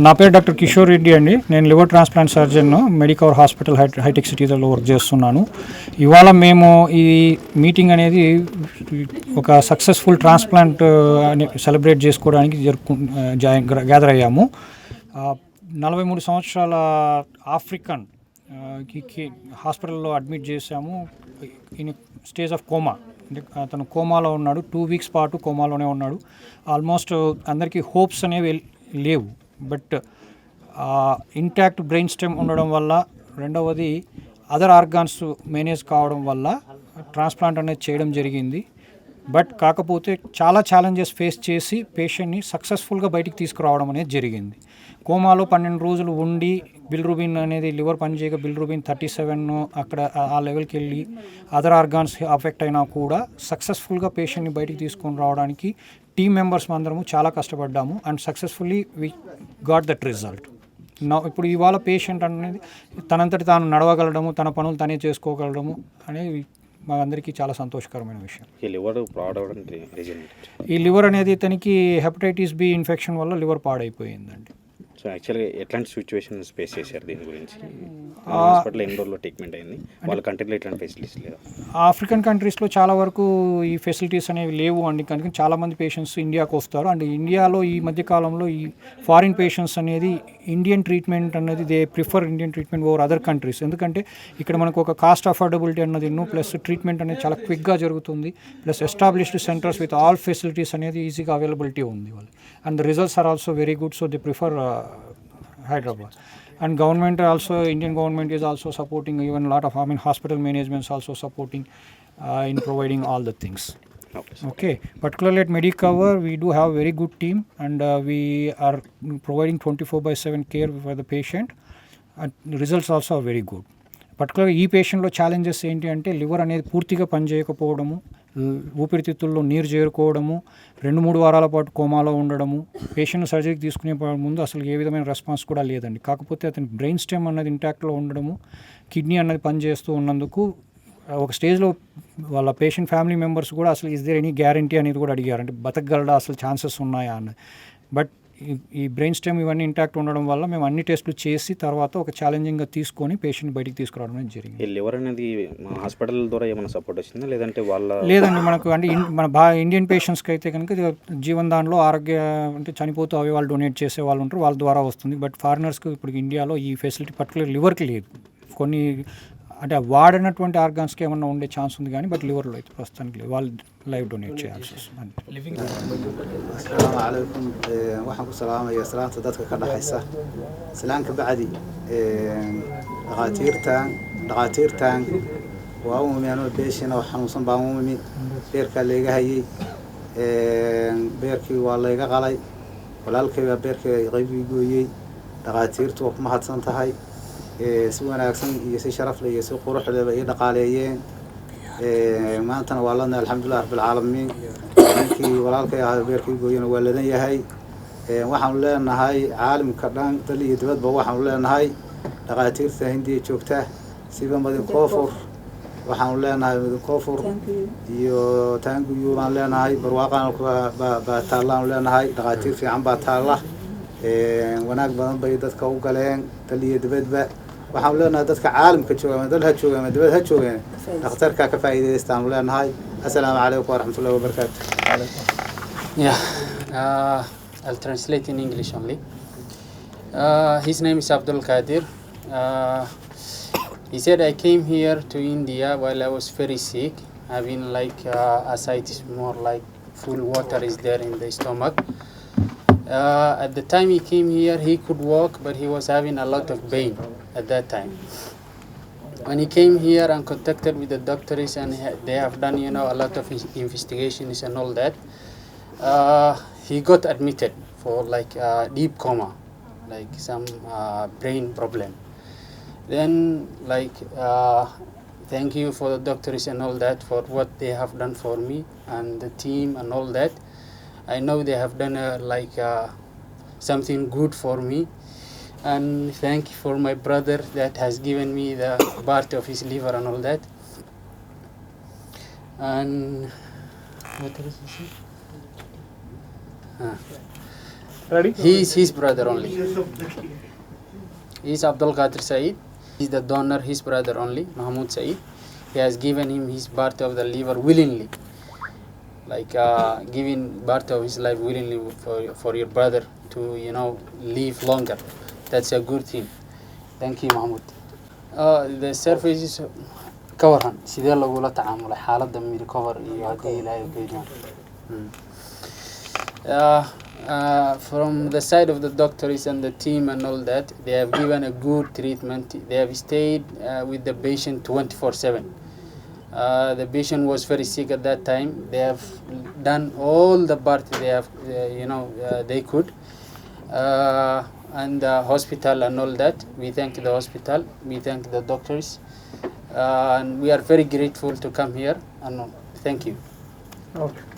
నా పేరు డాక్టర్ కిషోర్ రెడ్డి అండి. నేను liver transplant surgeon, Medicover hospital హైటెక్ సిటీలో వర్క్ చేస్తున్నాను. ఇవాళ మేము ఈ మీటింగ్ అనేది ఒక సక్సెస్ఫుల్ ట్రాన్స్ప్లాంట్ సెలబ్రేట్ చేసుకోవడానికి గ్యాదర్ అయ్యాము. 43 సంవత్సరాల ఆఫ్రికన్ హాస్పిటల్లో అడ్మిట్ చేశాము. ఇన్ స్టేజ్ ఆఫ్ కోమా, అంటే అతను కోమాలో ఉన్నాడు. 2 వీక్స్ పాటు కోమాలోనే ఉన్నాడు. ఆల్మోస్ట్ అందరికీ హోప్స్ అనేవి లేవు. బట్ ఇంటాక్ట్ బ్రెయిన్ స్టెమ్ ఉండడం వల్ల, రెండవది అదర్ ఆర్గాన్స్ మేనేజ్ కావడం వల్ల ట్రాన్స్ప్లాంట్ అనేది చేయడం జరిగింది. బట్ కాకపోతే చాలా ఛాలెంజెస్ ఫేస్ చేసి పేషెంట్ని సక్సెస్ఫుల్గా బయటికి తీసుకురావడం అనేది జరిగింది. కోమాలో 12 రోజులు ఉండి బిలిరూబిన్ అనేది లివర్ పనిచేయక బిలిరూబిన్ 37 అక్కడ ఆ లెవెల్కి వెళ్ళి అదర్ ఆర్గాన్స్ అఫెక్ట్ అయినా కూడా సక్సెస్ఫుల్గా పేషెంట్ని బయటికి తీసుకొని రావడానికి టీమ్ మెంబర్స్ అందరము చాలా కష్టపడ్డాము. And successfully we got that result. ఇప్పుడు ఇవాళ పేషెంట్ అనేది తనంతటి తాను నడవగలడము, తన పనులు తనే చేసుకోగలడము అనేది మా అందరికీ చాలా సంతోషకరమైన విషయం. ఈ లివర్ అనేది తనకి హెపటైటిస్ బి ఇన్ఫెక్షన్ వల్ల లివర్ పాడైపోయిందండి. సో యాక్చువల్గా ఎట్లాంటి సిచ్యువేషన్స్ ఫేస్ చేశారు దీని గురించి? హాస్పిటల్ ఎన్ని రోజుల్లో ట్రీట్మెంట్ అయింది? వాళ్ళ కంట్రీలో ఎట్లాంటి ఫెసిలిటీస్ లేవు? ఆఫ్రికన్ కంట్రీస్లో చాలా వరకు ఈ ఫెసిలిటీస్ అనేవి లేవు అండి. కనుక చాలామంది పేషెంట్స్ ఇండియాకు వస్తారు. అండ్ ఇండియాలో ఈ మధ్యకాలంలో ఈ ఫారిన్ పేషెంట్స్ అనేది ఇండియన్ ట్రీట్మెంట్ అనేది they prefer Indian treatment over other countries. ఎందుకంటే ఇక్కడ మనకు ఒక కాస్ట్ అఫోర్డబిలిటీ అన్నది ప్లస్ ట్రీట్మెంట్ అనేది చాలా క్విక్గా జరుగుతుంది. Plus established centres with all facilities అనేది ఈజీగా అవైలబిలిటీ ఉంది వాళ్ళు. And the results are also very good. So they prefer Hyderabad. And government also, Indian government is also supporting, even a lot of hospital managements also supporting in providing all the things. Okay. Particularly at Medicover, we do have a very good team, and we are providing 24/7 care for the patient, and the results also are very good. పర్టికులర్గా ఈ పేషెంట్లో challenges ఏంటి అంటే liver అనేది పూర్తిగా పనిచేయకపోవడము, ఊపిరితిత్తుల్లో నీరు చేరుకోవడము, 2-3 వారాల పాటు కోమాలో ఉండడము, పేషెంట్ సర్జరీకి తీసుకునే ముందు అసలు ఏ విధమైన రెస్పాన్స్ కూడా లేదండి. కాకపోతే అతని బ్రెయిన్ స్టెమ్ అన్నది ఇంటాక్ట్లో ఉండడము, కిడ్నీ అన్నది పనిచేస్తూ ఉన్నందుకు ఒక స్టేజ్లో వాళ్ళ పేషెంట్ ఫ్యామిలీ మెంబర్స్ కూడా అసలు ఇస్ దేర్ ఎనీ గ్యారంటీ అనేది కూడా అడిగారు, అంటే బతకగలడా, అసలు ఛాన్సెస్ ఉన్నాయా అన్నది. బట్ ఈ బ్రెయిన్ స్టెమ్ ఇవన్నీ ఇంటాక్ట్ ఉండడం వల్ల మేము అన్ని టెస్టులు చేసి తర్వాత ఒక ఛాలెంజింగ్గా తీసుకొని పేషెంట్ బయటికి తీసుకురావడం అనేది జరిగింది. ఈ లివర్ అనేది మన హాస్పిటల్ ద్వారా ఏమైనా సపోర్ట్ వచ్చిందా, లేదంటే లేదండి. మనకు అంటే మన ఇండియన్ పేషెంట్స్కి అయితే కనుక జీవన్ దానిలో ఆరోగ్య అంటే చనిపోతూ అవి వాళ్ళు డొనేట్ చేసే వాళ్ళు ఉంటారు, వాళ్ళ ద్వారా వస్తుంది. బట్ ఫారినర్స్కి ఇప్పుడు ఇండియాలో ఈ ఫెసిలిటీ పర్టికులర్ లివర్కి లేదు. కొన్ని అంటే వాడినటువంటి ఆర్గాన్స్కి ఏమన్నా ఉండే ఛాన్స్ ఉంది కానీ బట్ లివర్లో అయితే ప్రస్తుతానికి లేదు. వాళ్ళు లైవ్ డొనేట్ చేయాల్సి వస్తుంది. అస్సలాము అలైకుం. waxaan ku salaamaya salaanta dadka ka dhaxaysa salaanka bacdi dhaqaatiirtan waa u miyano beeshina xanuunsan baan u mimi beerka leega hayay beerkii waa layga qalay walaalkay baa beerka qaybii gooyey. dhaqaatiirtu waa ku mahadsan tahay, si wanaagsan iyo si sharaf leh iyo si qurux leh bay dhaqaaleeyeen. maantana waa lana alxamdulilah rabbil caalamiin. ninkii walaalkay ahaa beerkii gooyana waa ladan yahay. waxaanu leenahay caalamka dhan dal iyo dibadba waxaanu leenahay dhaqaatiirta hindiya joogta siba madin koofur, waxaanu leenahay madin koofur iyo taanguyu baan leenahay, barwaaqana baa taallaanu leenahay, dhaqaatiir fiican baa taalla, wanaag badan bay dadka u galeen dal iyo dibadba. waxaanu leenahay dadka caalamka jooga ama dal ha jooga ama dibad ha joogeen dhakhtarka ka faa'iidaystaanu leenahay. assalaamu calaykum waraxmatullahi wabarakaatu. I'll translate in English only. His name is Abdul Qadir. He said, I came here to India while I was very sick, having like ascites, more like full water is there in the stomach. At the time he came here, he could walk, but he was having a lot of pain at that time. When he came here and contacted with the doctors, and they have done, you know, a lot of investigations and all that, he got admitted for like deep coma, like some brain problem. Then, like, thank you for the doctors and all that for what they have done for me and the team and all that. I know they have done something good for me, and thank you for my brother that has given me the part of his liver and all that. And what else is it? He is his brother only. He is Abdul Qadir Saeed. He's the donor, his brother only, Mahmoud Saeed. He has given him his part of the liver willingly, like giving part of his life willingly for your brother to, you know, live longer. That's a good thing. Thank you, Mahmoud. The surfaces ka waran sidee lagula tacaamulay xaaladda recover iyo haddii ilaahay geeyaan. From the side of the doctors and the team and all that, they have given a good treatment. They have stayed with the patient 24/7. The patient was very sick at that time. They have done all the part they have, they could. And the hospital and all that. We thank the hospital. We thank the doctors. And we are very grateful to come here. And thank you. Okay.